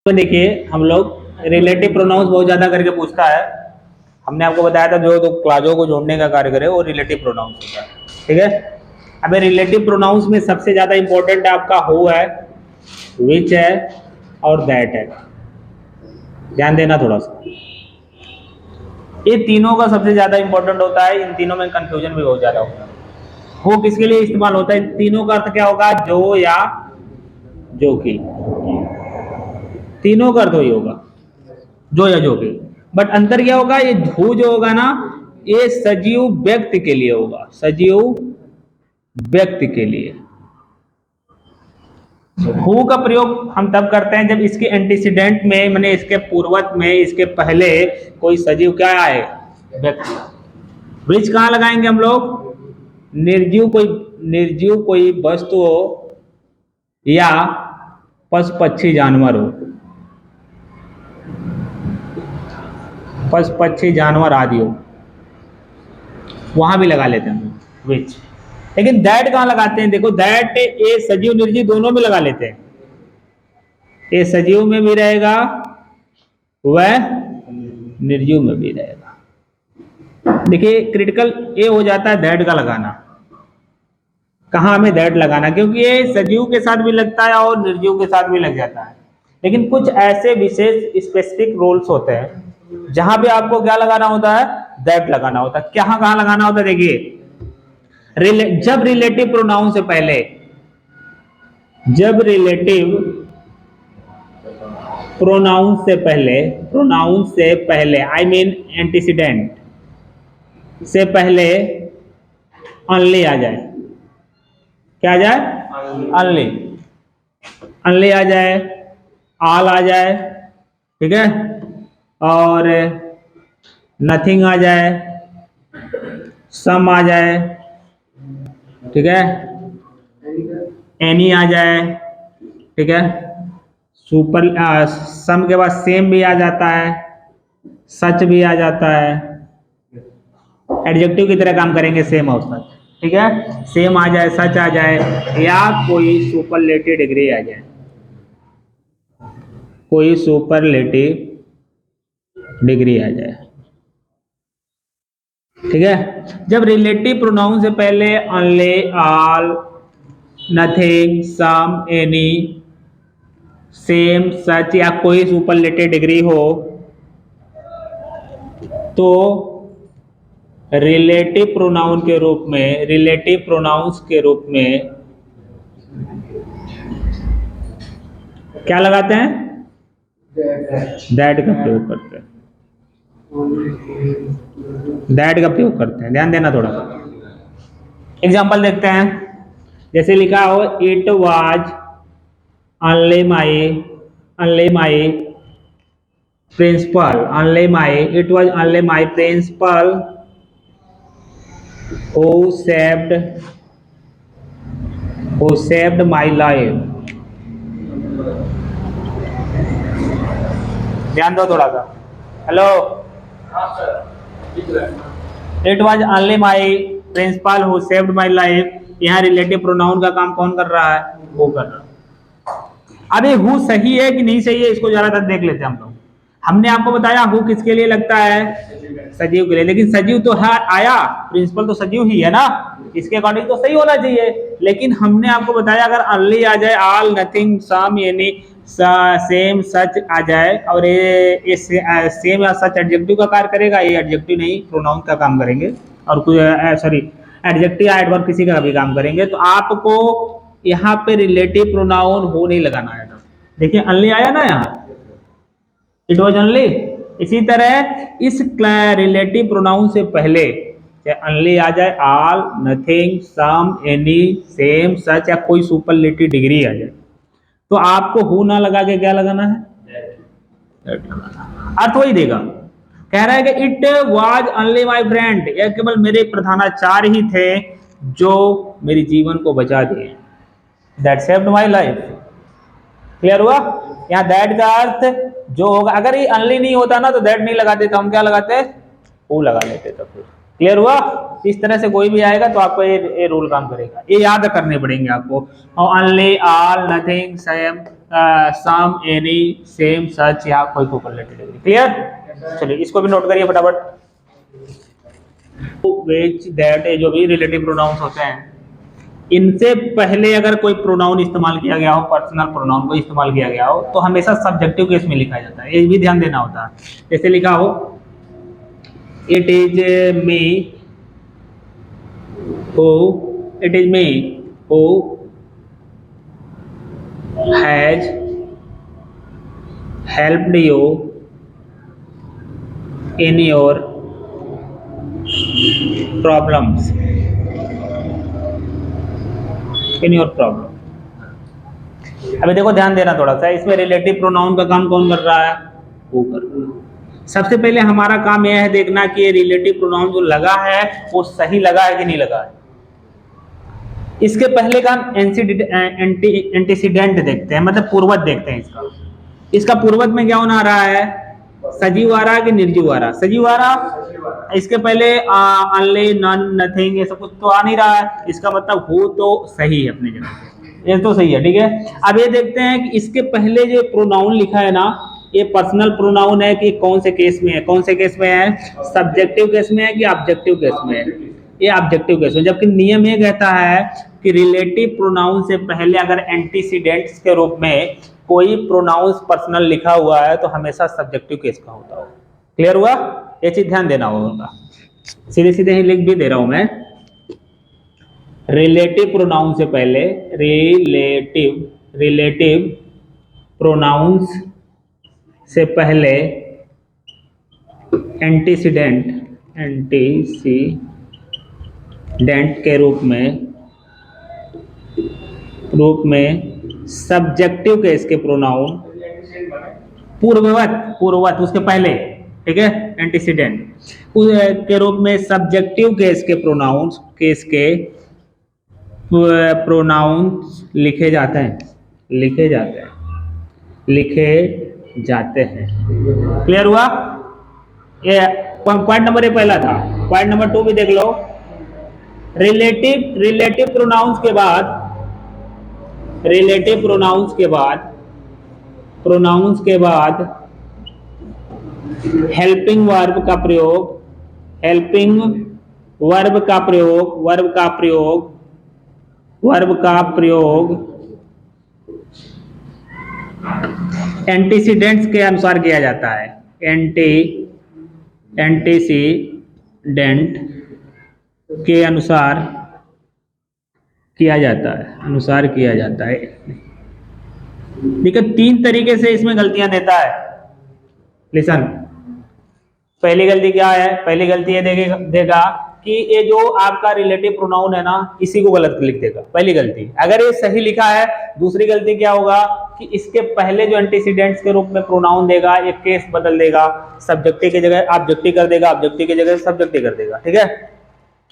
तो देखिए हम लोग रिलेटिव प्रोनाउंस बहुत ज्यादा करके पूछता है। हमने आपको बताया था जो दो क्लाजों को जोड़ने का कार्य करे वो रिलेटिव प्रोनाउंस होता है। ठीक है, अब रिलेटिव प्रोनाउंस में सबसे ज्यादा इंपॉर्टेंट आपका हु है, विच है और दैट है। ध्यान देना थोड़ा सा, ये तीनों का सबसे ज्यादा इंपॉर्टेंट होता है। इन तीनों में कंफ्यूजन भी बहुत ज्यादा होता है। हु किसके लिए इस्तेमाल होता है? तीनों का अर्थ क्या होगा? जो या जो की, तीनों का अर्थ वही होगा, जो या जो के। बट अंतर क्या होगा? ये हु जो होगा ना, ये सजीव व्यक्ति के लिए होगा, सजीव व्यक्ति के लिए। हु का प्रयोग हम तब करते हैं जब इसके एंटीसीडेंट में, माने इसके पूर्वत में, इसके पहले कोई सजीव क्या आए? व्यक्ति। विच कहां लगाएंगे हम लोग? निर्जीव कोई वस्तु हो या पशु पक्षी जानवर हो, पशु पक्षी जानवर आदि हो, वहां भी लगा लेते हैं विच। लेकिन दैट कहां लगाते हैं? देखो दैट ये सजीव निर्जीव दोनों में लगा लेते हैं। ये सजीव में भी रहेगा, वह निर्जीव में भी रहेगा। देखिए क्रिटिकल ये हो जाता है दैट का लगाना। कहां हमें दैट लगाना? क्योंकि ये सजीव के साथ भी लगता है और निर्जीव के साथ भी लग जाता है। लेकिन कुछ ऐसे विशेष स्पेसिफिक रूल्स होते हैं जहां पे आपको क्या लगाना होता है? दैट लगाना होता है। कहां कहां लगाना होता है? देखिए जब रिलेटिव प्रोनाउन से पहले, जब रिलेटिव प्रोनाउन से पहले आई मीन एंटीसीडेंट से पहले ऑनली आ जाए। क्या आ जाए? ऑनली। ऑनली आ जाए, ऑल आ जाए, ठीक है, और नथिंग आ जाए, सम आ जाए, ठीक है, एनी आ जाए, ठीक है, सुपर सम के बाद सेम भी आ जाता है, सच भी आ जाता है। एडजेक्टिव की तरह काम करेंगे सेम और सच, ठीक है। सेम आ जाए, सच आ जाए, या कोई सुपरलेटिव डिग्री आ जाए, कोई सुपरलेटिव डिग्री आ जाए, ठीक है। जब रिलेटिव प्रोनाउन से पहले ओनली, ऑल, नथिंग, सम, एनी, सेम, सच या कोई सुपरलेटिव डिग्री हो तो रिलेटिव प्रोनाउन के रूप में, रिलेटिव प्रोनाउंस के रूप में क्या लगाते हैं? दैट का प्रयोग करते हैं। दैट का प्रयोग करते हैं, ध्यान देना थोड़ा सा। एग्जाम्पल देखते हैं, जैसे लिखा हो it was only my principal, it was only my principal who saved my life। ध्यान दो थोड़ा सा। Hello, it was only my principal who saved my life. यहाँ रिलेटिव प्रोनाउन का काम कौन कर रहा है? वो कर रहा है। अरे हु सही है कि नहीं सही है, इसको ज्यादातर देख लेते हैं हम लोग। हमने आपको बताया हु किसके लिए लगता है? सजीव के लिए। लेकिन सजीव तो है आया, प्रिंसिपल तो सजीव ही है ना, इसके अकॉर्डिंग तो सही होना चाहिए। लेकिन हमने आपको बताया अगर ओनली आ जाए, ऑल, नथिंग, सम, यानी सेम, सच आ जाए और ये सेम या सच एडजेक्टिव का कार्य करेगा, ये एडजेक्टिव नहीं प्रोनाउन का काम करेंगे, और कोई सॉरी एडजेक्टिव या एडवर्ब किसी का भी काम करेंगे। तो आपको यहाँ पे रिलेटिव प्रोनाउन हो नहीं लगाना है। देखिए ओनली आया ना यहाँ, इट वॉज ओनली। इसी तरह इस रिलेटिव प्रोनाउन से पहले चाहे ओनली आ जाए, ऑल, नथिंग, सम, एनी, सेम, सच या कोई सुपरलेटिव डिग्री आ जाए, तो आपको हु ना लगा के क्या लगाना है? अर्थ वही देगा। कह रहा है कि it was only my friend, यह केवल मेरे प्रधानाचार्य ही थे जो मेरी जीवन को बचा दिए, that saved my life. Clear हुआ? यहाँ दैट का अर्थ जो होगा, अगर ये ओनली नहीं होता ना तो दैट नहीं लगाते, तो हम क्या लगाते? हु लगा लेते। तो फिर क्लियर हुआ? इस तरह से कोई भी आएगा तो आपको ये रूल काम करेगा, ये याद करने पड़ेंगे आपको। ओनली, ऑल, नथिंग, सेम, सम, एनी, सेम, सच या कोई कोरिलेटेड डिग्री। क्लियर? चलिए इसको भी नोट करिए फटाफट। व्हिच, दैट, ये जो भी रिलेटिव प्रोनाउंस होते हैं, इनसे पहले अगर कोई प्रोनाउन इस्तेमाल किया गया हो, पर्सनल प्रोनाउन को इस्तेमाल किया गया हो, तो हमेशा सब्जेक्टिव केस में लिखा जाता है। ये भी ध्यान देना होता है। जैसे लिखा हो it is me who, it is me who has helped you in your problems, in your problem. अभी देखो ध्यान देना थोड़ा सा, इसमें रिलेटिव प्रोनाउन का काम कौन कर रहा है? वो कर रहा है। सबसे पहले हमारा काम यह है देखना कि ये रिलेटिव प्रोनाउन जो लगा है वो सही लगा है कि नहीं लगा है। इसके पहले का एंटीसीडेंट देखते हैं, मतलब पूर्वज देखते हैं इसका। इसका पूर्वज में क्या होना आ रहा है? सजीव आ रहा है कि निर्जीव आ रहा है? सजीव आ रहा। इसके पहले अनले, नन, नथिंग, ये सब कुछ तो आ नहीं रहा है। इसका मतलब हो तो सही है अपनी जगह पे, ये तो सही है। ठीक है, अब ये देखते हैं कि इसके पहले जो प्रोनाउन लिखा है ना, ये पर्सनल प्रोनाउन है कि कौन से केस में है? कौन से केस में है? सब्जेक्टिव केस में है कि ऑब्जेक्टिव केस में है? ये ऑब्जेक्टिव केस में। जबकि नियम ये कहता है कि रिलेटिव प्रोनाउन से पहले अगर एंटीसीडेंट्स के रूप में कोई प्रोनाउंस पर्सनल लिखा हुआ है तो हमेशा सब्जेक्टिव केस का होता हो। क्लियर हुआ? ये चीज ध्यान देना होगा। सीधे सीधे ही लिख भी दे रहा हूं मैं। रिलेटिव प्रोनाउन से पहले, रिलेटिव प्रोनाउंस से पहले एंटीसीडेंट के रूप में सब्जेक्टिव केस के प्रोनाउन, पूर्ववत उसके पहले, ठीक है, एंटीसीडेंट के रूप में सब्जेक्टिव केस के प्रोनाउंस लिखे जाते हैं। क्लियर हुआ? ये पॉइंट नंबर 1 पहला था। पॉइंट नंबर 2 भी देख लो। रिलेटिव प्रोनाउंस के बाद हेल्पिंग वर्ब का प्रयोग एंटीसीडेंट्स के अनुसार किया जाता है। एंटीसीडेंट के अनुसार किया जाता है। देखिए 3 तरीके से इसमें गलतियां देता है। लिसन, पहली गलती क्या है? पहली गलती ये देगा कि ये जो आपका रिलेटिव प्रोनाउन है ना, इसी को गलत लिख देगा। पहली गलती। अगर ये सही लिखा है, दूसरी गलती क्या होगा कि इसके पहले जो एंटीसीडेंट्स के रूप में प्रोनाउन देगा, ये केस बदल देगा, सब्जेक्टिव की जगह ऑब्जेक्टिव कर देगा, ऑब्जेक्टिव की जगह सब्जेक्टिव कर देगा। ठीक है,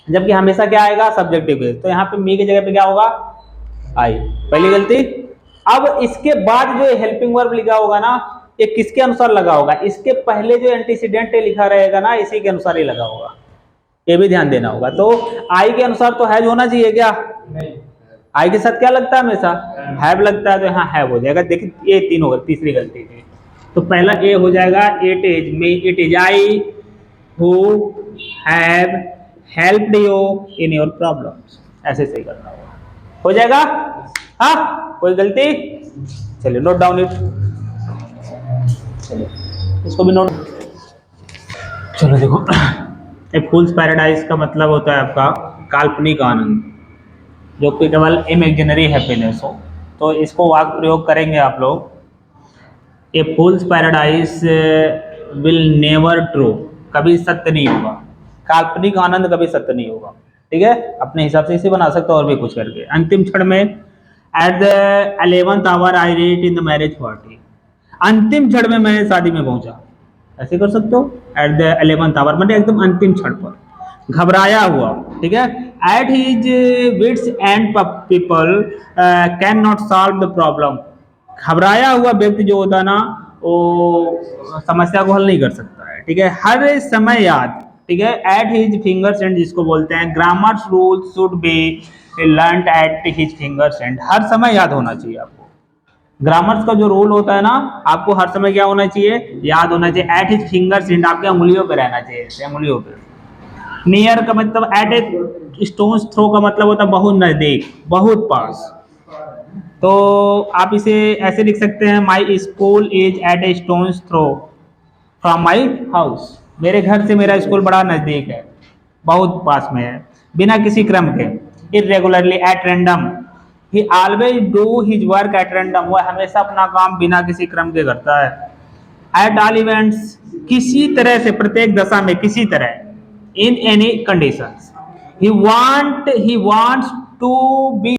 जबकि हमेशा क्या आएगा? Subjective case. तो यहाँ पे मी की जगह पे क्या होगा? आई। पहली गलती। अब इसके बाद जो हेल्पिंग वर्ब लिखा होगा ना, ये किसके अनुसार लगा होगा? इसके पहले जो एंटीसीडेंट लिखा रहेगा ना, इसी के अनुसार ही लगा होगा। ये भी ध्यान देना होगा। तो आई के अनुसार तो हैज होना चाहिए क्या? नहीं। आई के साथ क्या लगता है? हमेशा हैव लगता है, तो यहाँ हैव हो जाएगा। देखिए ये 3 होगा। तीसरी गलती थी। तो पहला ए हो जाएगा, it is I who have helped you in your problems. ऐसे सही करना होगा। हो जाएगा? हाँ, कोई गलती? चलिए नोट डाउन इट। चलिए इसको भी नोट। चलो देखो, ए फूल्स पैराडाइज का मतलब होता है आपका काल्पनिक आनंद, जो कि केवल इमेजिनरी हैप्पीनेस हो। तो इसको वाक्य प्रयोग करेंगे आप लोग। ए फूल्स पैराडाइज विल नेवर ट्रू, कभी सत्य नहीं होगा। काल्पनिक आनंद कभी सत्य नहीं होगा। ठीक है, अपने हिसाब से इसे बना सकते हो और भी कुछ करके। अंतिम क्षण में at the 11th hour I reach in the marriage party, अंतिम क्षण में मैं शादी में पहुंचा। ऐसे कर सकते हो, एट द 11th hour मतलब एकदम अंतिम क्षण पर, घबराया हुआ। ठीक है, at his wits end people can not solve the problem, घबराया हुआ व्यक्ति जो होता है ना, वो समस्या को हल नहीं कर सकता है। ठीक है, हर समय याद। ठीक है, एट हिज फिंगर्स एंड जिसको बोलते हैं grammars rules should be learned at his fingers and, हर समय याद होना चाहिए आपको। ग्रामर्स का जो रूल होता है ना, आपको हर समय क्या होना चाहिए, याद होना चाहिए। एट हिज फिंगर्स एंड, आपके अंगुलियों पे रहना चाहिए, ऐसे अंगुलियों पे। नियर का मतलब, एट ए स्टोन्स थ्रो का मतलब होता है बहुत नजदीक, बहुत पास। तो आप इसे ऐसे लिख सकते हैं, my school is at a stone's throw from my house. मेरे घर से मेरा स्कूल बड़ा नजदीक है, बहुत पास में है। बिना किसी क्रम के, irregularly, at random, he always do his work at random, वह हमेशा अपना काम बिना किसी क्रम के करता है। एट ऑल इवेंट्स, किसी तरह से, प्रत्येक दशा में, किसी तरह, in any conditions. He wants to B